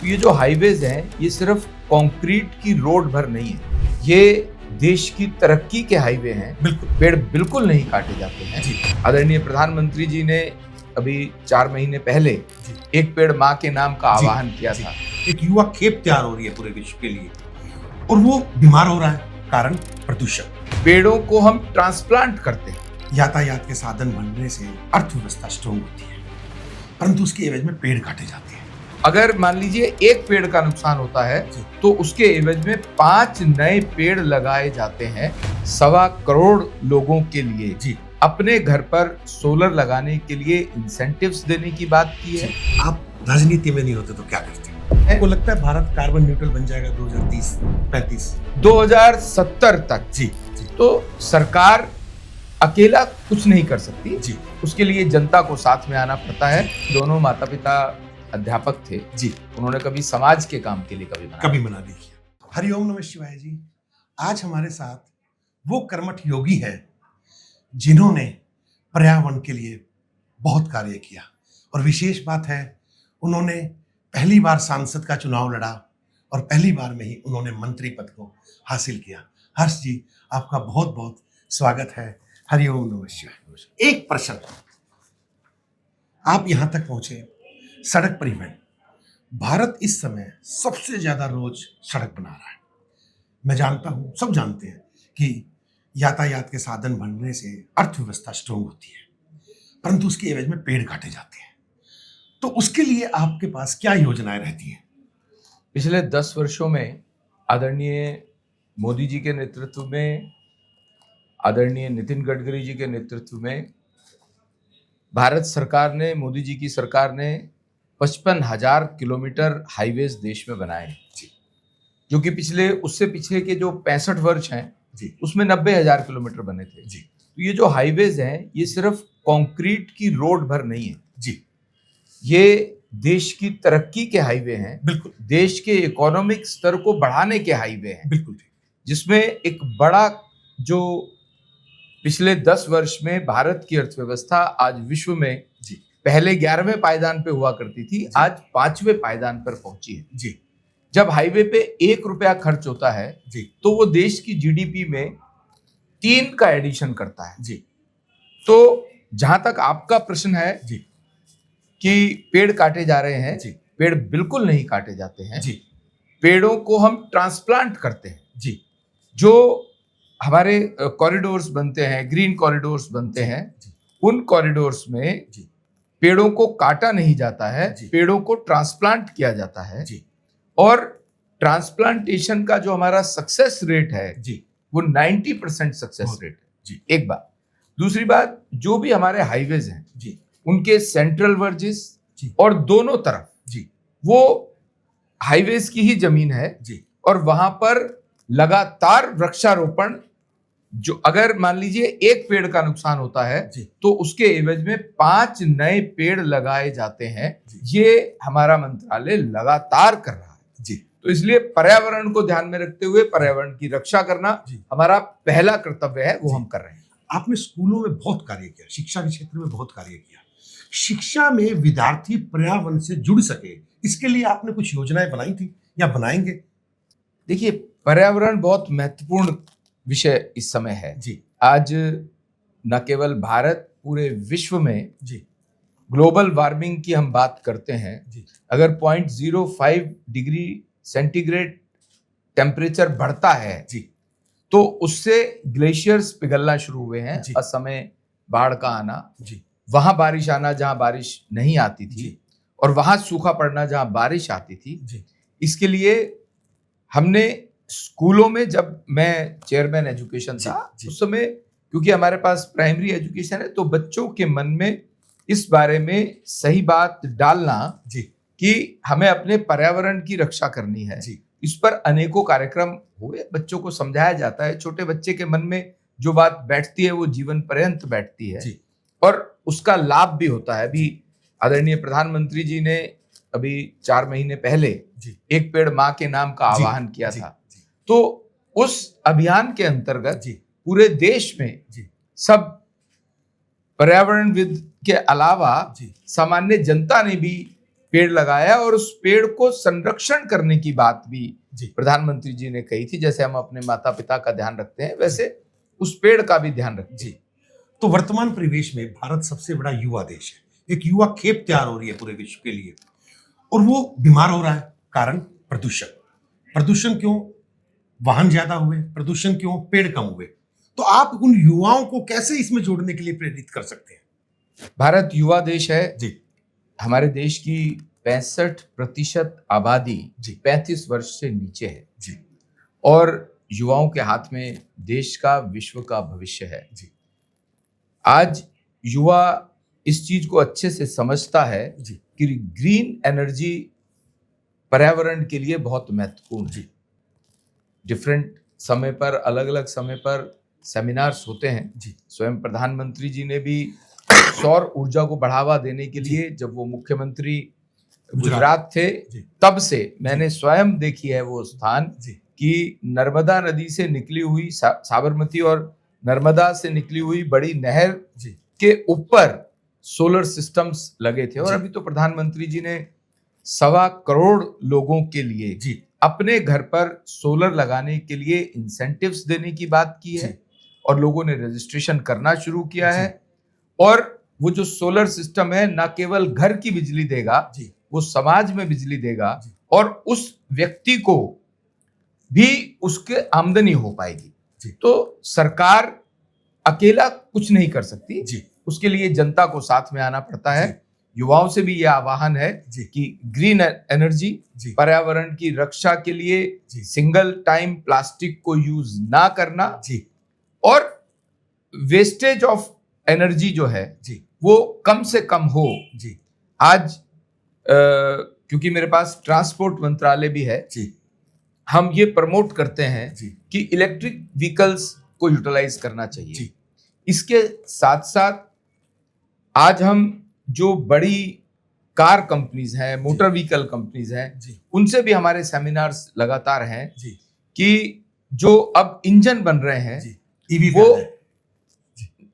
तो ये जो हाईवेज हैं ये सिर्फ कंक्रीट की रोड भर नहीं है, ये देश की तरक्की के हाईवे हैं। बिल्कुल, पेड़ बिल्कुल नहीं काटे जाते हैं। जी। आदरणीय प्रधानमंत्री जी ने अभी 4 महीने पहले एक पेड़ माँ के नाम का आह्वान किया था। एक युवा खेप तैयार हो रही है पूरे विश्व के लिए और वो बीमार हो रहा है, कारण प्रदूषण। पेड़ों को हम ट्रांसप्लांट करते हैं। यातायात के साधन बनने से अर्थव्यवस्था स्ट्रांग होती है, परंतु उसके एवज में पेड़ काटे जाते हैं। अगर मान लीजिए एक पेड़ का नुकसान होता है तो उसके एवज में 5 नए पेड़ लगाए जाते हैं 1.25 करोड़ लोगों के लिए। जी, अपने घर पर सोलर लगाने के लिए इंसेंटिव्स देने की बात की है। आप राजनीति में नहीं होते तो क्या करते हैं? आपको लगता है भारत कार्बन न्यूट्रल बन जाएगा 2030-35 2070 तक? जी, तो सरकार अकेला कुछ नहीं कर सकती जी, उसके लिए जनता को साथ में आना पड़ता है। दोनों माता पिता अध्यापक थे जी। उन्होंने कभी समाज के काम के लिए कभी मना नहीं किया। हरिओम नमः शिवाय जी। आज हमारे साथ वो कर्मठ योगी हैं जिन्होंने पर्यावरण के लिए बहुत कार्य किया और विशेष बात है उन्होंने पहली बार सांसद का चुनाव लड़ा और पहली बार में ही उन्होंने मंत्री पद को हासिल किया। हर्ष जी, आपका बहुत बहुत स्वागत है। हरिओम नमः शिवाय। एक प्रश्न, आप यहां तक पहुंचे, सड़क परिवहन। भारत इस समय सबसे ज्यादा रोज सड़क बना रहा है। मैं जानता हूं, सब जानते हैं कि यातायात के साधन बनने से अर्थव्यवस्था स्ट्रांग होती है, परंतु उसके एवज में पेड़ काटे जाते हैं। तो उसके लिए आपके पास क्या योजनाएं रहती हैं? पिछले 10 वर्षों में आदरणीय मोदी जी के नेतृत्व में, आदरणीय नितिन गडकरी जी के नेतृत्व में भारत सरकार ने, मोदी जी की सरकार ने 55,000 किलोमीटर हाईवेज देश में बनाए हैं, जो कि उससे पिछले के जो 65 वर्ष हैं जी, उसमें 90,000 किलोमीटर बने थे। जी, तो ये जो हाईवेज हैं ये सिर्फ कंक्रीट की रोड भर नहीं है, जी, ये देश की तरक्की के हाईवे हैं। बिल्कुल, देश के इकोनॉमिक स्तर को बढ़ाने के हाईवे हैं, बिल्कुल, जिसमें एक बड़ा जो पिछले 10 वर्ष में भारत की अर्थव्यवस्था आज विश्व में जी, पहले 11वें पायदान पे हुआ करती थी, आज 5वें पायदान पर पहुंची है। जी, जब हाईवे पे 1 रुपया खर्च होता है जी, तो वो देश की जीडीपी में 3 का एडिशन करता है। जी, तो जहां तक आपका प्रश्न है जी, कि पेड़ काटे जा रहे हैं, जी, पेड़ बिल्कुल नहीं काटे जाते हैं। जी, पेड़ों को हम ट्रांसप्लांट करते हैं। जी, जो हमारे कॉरिडोर्स बनते हैं, ग्रीन कॉरिडोर्स बनते हैं, जी, उन कॉरिडोर्स में जी, पेड़ों को काटा नहीं जाता है, जी, पेड़ों को ट्रांसप्लांट किया जाता है। जी, और ट्रांसप्लांटेशन का जो हमारा सक्सेस रेट है जी, वो 90% सक्सेस रेट है। जी, एक बात। दूसरी बात, जो भी हमारे हाईवेज हैं जी, उनके सेंट्रल वर्जिस जी, और दोनों तरफ जी, वो हाईवेज की ही जमीन है जी, और वहां पर लगातार वृक्षारोपण, जो अगर मान लीजिए एक पेड़ का नुकसान होता है जी, तो उसके एवज में 5 नए पेड़ लगाए जाते हैं। जी। ये हमारा मंत्रालय लगातार कर रहा है। जी, तो इसलिए पर्यावरण को ध्यान में रखते हुए पर्यावरण की रक्षा करना जी। हमारा पहला कर्तव्य है, वो जी। हम कर रहे हैं। आपने स्कूलों में बहुत कार्य किया, शिक्षा के क्षेत्र में बहुत कार्य किया। शिक्षा में विद्यार्थी पर्यावरण से जुड़ सके, इसके लिए आपने कुछ योजनाएं बनाई थी या बनाएंगे? देखिए, पर्यावरण बहुत महत्वपूर्ण विषय इस समय है। जी, आज न केवल भारत, पूरे विश्व में जी, ग्लोबल वार्मिंग की हम बात करते हैं। जी, अगर 0.05 डिग्री सेंटीग्रेड टेम्परेचर बढ़ता है जी, तो उससे ग्लेशियर्स पिघलना शुरू हुए हैं। जी। असमय बाढ़ का आना, जी, वहां बारिश आना जहां बारिश नहीं आती थी, जी, और वहां सूखा पड़ना जहां बारिश आती थी। जी, इसके लिए हमने स्कूलों में, जब मैं चेयरमैन एजुकेशन जी, था जी। उस समय, क्योंकि हमारे पास प्राइमरी एजुकेशन है, तो बच्चों के मन में इस बारे में सही बात डालना जी, कि हमें अपने पर्यावरण की रक्षा करनी है, जी, इस पर अनेकों कार्यक्रम हुए। बच्चों को समझाया जाता है। छोटे बच्चे के मन में जो बात बैठती है वो जीवन पर्यंत बैठती है, जी, और उसका लाभ भी होता है। अभी आदरणीय प्रधानमंत्री जी ने अभी 4 महीने पहले जी, एक पेड़ माँ के नाम का जी, आह्वान किया जी, था। जी, तो उस अभियान के अंतर्गत जी, पूरे देश में जी, सब पर्यावरणविद के अलावा जी, सामान्य जनता ने भी पेड़ लगाया और उस पेड़ को संरक्षण करने की बात भी जी प्रधानमंत्री जी ने कही थी। जैसे हम अपने माता पिता का ध्यान रखते हैं, वैसे उस पेड़ का भी ध्यान रखते जी। हैं। तो वर्तमान परिवेश में भारत सबसे बड़ा युवा देश है, एक युवा खेप तैयार हो रही है पूरे विश्व के लिए, और वो बीमार हो रहा है। कारण प्रदूषण। प्रदूषण क्यों? वाहन ज्यादा हुए। प्रदूषण क्यों? पेड़ कम हुए। तो आप उन युवाओं को कैसे इसमें जोड़ने के लिए प्रेरित कर सकते हैं? भारत युवा देश है जी हमारे देश की 65% आबादी जी 35 वर्ष से नीचे है जी और युवाओं के हाथ में देश का, विश्व का भविष्य है। जी आज युवा इस चीज को अच्छे से समझता है जी कि ग्रीन एनर्जी पर्यावरण के लिए बहुत महत्वपूर्ण है। जी डिफरेंट समय पर, अलग अलग समय पर सेमिनार्स होते हैं। जी स्वयं प्रधानमंत्री जी ने भी सौर ऊर्जा को बढ़ावा देने के लिए, जब वो मुख्यमंत्री गुजरात थे, जी तब से मैंने स्वयं देखी है वो स्थान जी कि नर्मदा नदी से निकली हुई साबरमती और नर्मदा से निकली हुई बड़ी नहर जी के ऊपर सोलर सिस्टम्स लगे थे। और जी। अभी तो प्रधानमंत्री जी ने 1.25 करोड़ लोगों के लिए जी अपने घर पर सोलर लगाने के लिए इंसेंटिव्स देने की बात की है जी और लोगों ने रजिस्ट्रेशन करना शुरू किया जी। है। और वो जो सोलर सिस्टम है न केवल घर की बिजली देगा, जी वो समाज में बिजली देगा जी। और उस व्यक्ति को भी उसके आमदनी हो पाएगी। जी। तो सरकार अकेला कुछ नहीं कर सकती, जी उसके लिए जनता को साथ में आना पड़ता है। जी। युवाओं से भी यह आह्वान है जी कि ग्रीन एनर्जी, जी पर्यावरण की रक्षा के लिए जी सिंगल टाइम प्लास्टिक को यूज ना करना जी और वेस्टेज ऑफ एनर्जी जो है जी वो कम से कम हो। जी आज क्योंकि मेरे पास ट्रांसपोर्ट मंत्रालय भी है, जी हम ये प्रमोट करते हैं जी कि इलेक्ट्रिक व्हीकल्स को यूटिलाइज करना चाहिए। जी इसके साथ साथ आज हम जो बड़ी कार कंपनीज हैं, मोटर व्हीकल कंपनीज हैं, जी उनसे भी हमारे सेमिनार्स लगातार हैं जी कि जो अब इंजन बन रहे हैं, जी ईवी वो है।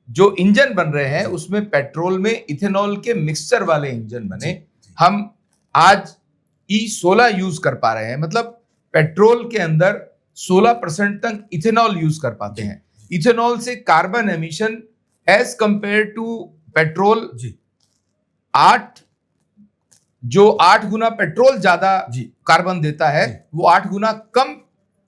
जो इंजन बन रहे हैं जी। उसमें पेट्रोल में इथेनॉल के मिक्सचर वाले इंजन बने। जी। हम आज E16 यूज कर पा रहे हैं, मतलब पेट्रोल के अंदर 16% तक इथेनॉल यूज कर पाते जी। हैं। इथेनॉल से carbon emission as compare to petrol जी 8 गुना पेट्रोल ज्यादा जी कार्बन देता है, जी। वो 8 गुना कम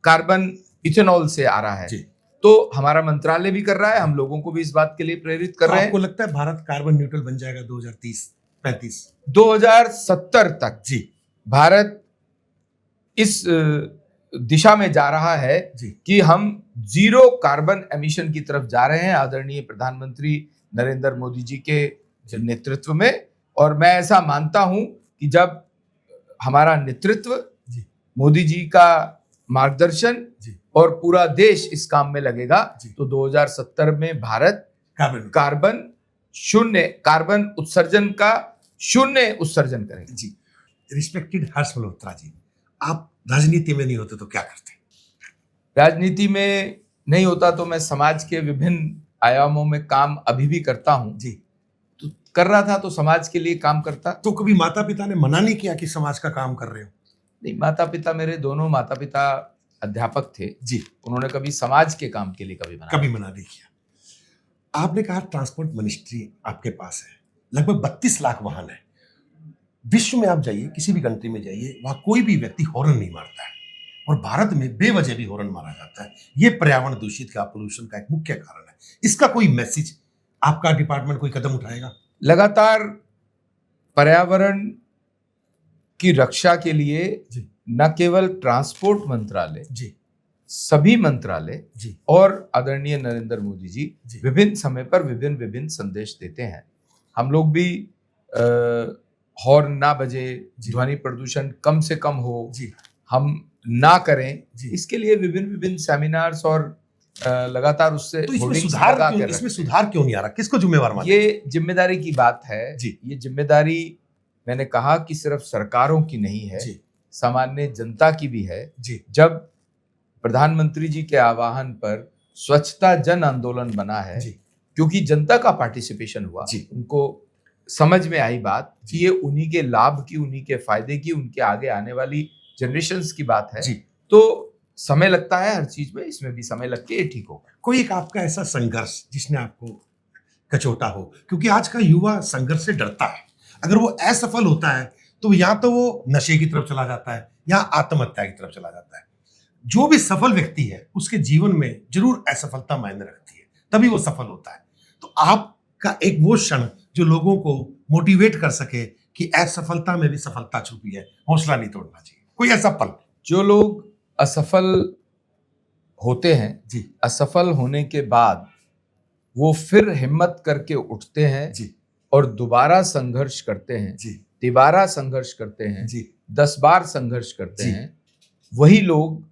कार्बन इथेनॉल से आ रहा है। जी। तो हमारा मंत्रालय भी कर रहा है, हम लोगों को भी इस बात के लिए प्रेरित कर तो रहे आपको हैं। लगता है भारत कार्बन न्यूट्रल बन जाएगा 2030-35? 2070 तक जी भारत इस दिशा में जा रहा है जी कि हम जीरो कार्बन एमिशन की तरफ जा रहे हैं, आदरणीय प्रधानमंत्री नरेंद्र मोदी जी के नेतृत्व में। और मैं ऐसा मानता हूं कि जब हमारा नेतृत्व, जी मोदी जी का मार्गदर्शन जी और पूरा देश इस काम में लगेगा, जी। तो 2070 में भारत कार्बन कार्बन उत्सर्जन का शून्य उत्सर्जन करेगा। जी। रिस्पेक्टेड हर्ष मल्होत्रा जी, आप राजनीति में नहीं होते तो क्या करते? राजनीति में नहीं होता तो मैं समाज के विभिन्न आयामों में काम अभी भी करता हूं। जी। तो कर रहा था तो समाज के लिए काम करता। तो कभी माता पिता ने मना नहीं किया कि समाज का काम कर रहे हो? नहीं, माता पिता, मेरे दोनों माता पिता अध्यापक थे जी। उन्होंने कभी समाज के काम के लिए कभी मना नहीं किया। आपने कहा ट्रांसपोर्ट मिनिस्ट्री आपके पास है, लगभग 32 लाख वाहन है। विश्व में आप जाइए, किसी भी कंट्री में जाइए, वहां कोई भी व्यक्ति हॉर्न नहीं मारता है, और भारत में बेवजह भी हॉर्न मारा जाता है। ये पर्यावरण दूषित का, पोल्यूशन का एक मुख्य कारण है। इसका कोई मैसेज आपका डिपार्टमेंट कोई कदम उठाएगा? लगातार पर्यावरण की रक्षा के लिए जी न केवल ट्रांसपोर्ट मंत्रालय, जी सभी मंत्रालय जी और आदरणीय नरेंद्र मोदी जी जी विभिन्न समय पर विभिन्न संदेश देते हैं। हम लोग भी हॉर्न ना बजे, जी। ध्वनि प्रदूषण कम से कम हो, जी हम ना करें, जी। इसके लिए विभिन्न सेमिनार्स और लगातार उससे तो इसमें होर्डिंग्स सुधार लगा क्यों, के इसमें रखते सुधार क्यों नहीं आ रहा? किसको जिम्मेवार मानते हैं? ये जिम्मेदारी की बात है जी। ये जिम्मेदारी मैंने कहा कि सिर्फ सरकारों की नहीं है, जी सामान्य जनता की भी है। जी जब प्रधानमंत्री जी के आह्वान पर स्वच्छता जन आंदोलन बना है, जी क्योंकि जनता का पार्टिसिपेशन हुआ, जी। उनको समझ में आई बात कि ये उन्हीं के लाभ की, उन्हीं के फायदे की, उनके आगे आने वाली जनरेशन्स की बात है। जी। तो समय लगता है हर चीज में, इसमें भी समय लग के ये ठीक होगा। कोई एक आपका ऐसा संघर्ष जिसने आपको कचोटा हो, क्योंकि आज का युवा संघर्ष से डरता है। अगर वो असफल होता है तो या तो वो नशे की तरफ चला जाता है या आत्महत्या की तरफ चला जाता है। जो भी सफल व्यक्ति है उसके जीवन में जरूर असफलता मायने रखती है, तभी वो सफल होता है। तो आपका एक वो क्षण जो लोगों को मोटिवेट कर सके कि असफलता में भी सफलता छुपी है, हौसला नहीं तोड़ना चाहिए, कोई ऐसा पल। जो लोग असफल होते हैं जी असफल होने के बाद वो फिर हिम्मत करके उठते हैं जी और दोबारा संघर्ष करते हैं, जी तिबारा संघर्ष करते हैं, जी 10 बार संघर्ष करते जी। हैं, वही लोग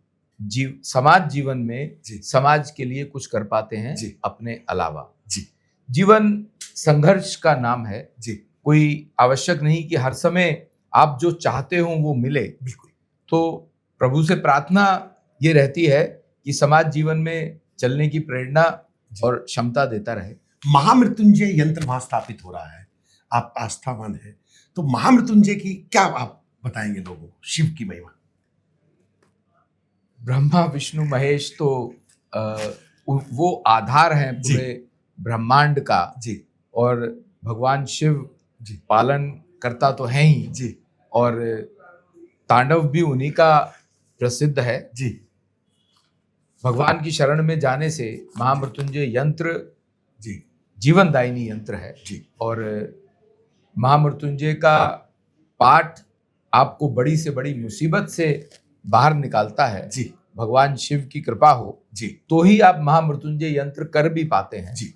समाज जीवन में जी समाज के लिए कुछ कर पाते हैं जी अपने अलावा। जी जीवन संघर्ष का नाम है। जी कोई आवश्यक नहीं कि हर समय आप जो चाहते हो वो मिले। बिल्कुल। तो प्रभु से प्रार्थना ये रहती है कि समाज जीवन में चलने की प्रेरणा और क्षमता देता रहे। महामृत्युंजय यंत्र वहां स्थापित हो रहा है, आप आस्थावान है, तो महामृत्युंजय की क्या आप बताएंगे लोगों को, शिव की महिमा? ब्रह्मा विष्णु महेश तो वो आधार हैं जी। पूरे ब्रह्मांड का। जी और भगवान शिव जी पालन करता तो है ही जी और तांडव भी उन्हीं का प्रसिद्ध है। जी भगवान की शरण में जाने से महामृत्युंजय यंत्र जी जीवनदायिनी यंत्र है। जी और महामृत्युंजय का पाठ आपको बड़ी से बड़ी मुसीबत से बाहर निकालता है। जी भगवान शिव की कृपा हो जी तो ही आप महामृत्युंजय यंत्र कर भी पाते हैं। जी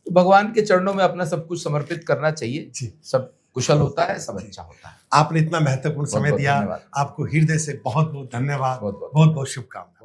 तो भगवान के चरणों में अपना सब कुछ समर्पित करना चाहिए। जी। सब कुशल होता है, सब अच्छा होता है। आपने इतना महत्वपूर्ण समय बहुत-बहुत दिया, धन्यवाद। आपको हृदय से बहुत बहुत धन्यवाद, बहुत-बहुत बहुत बहुत शुभकामनाएं।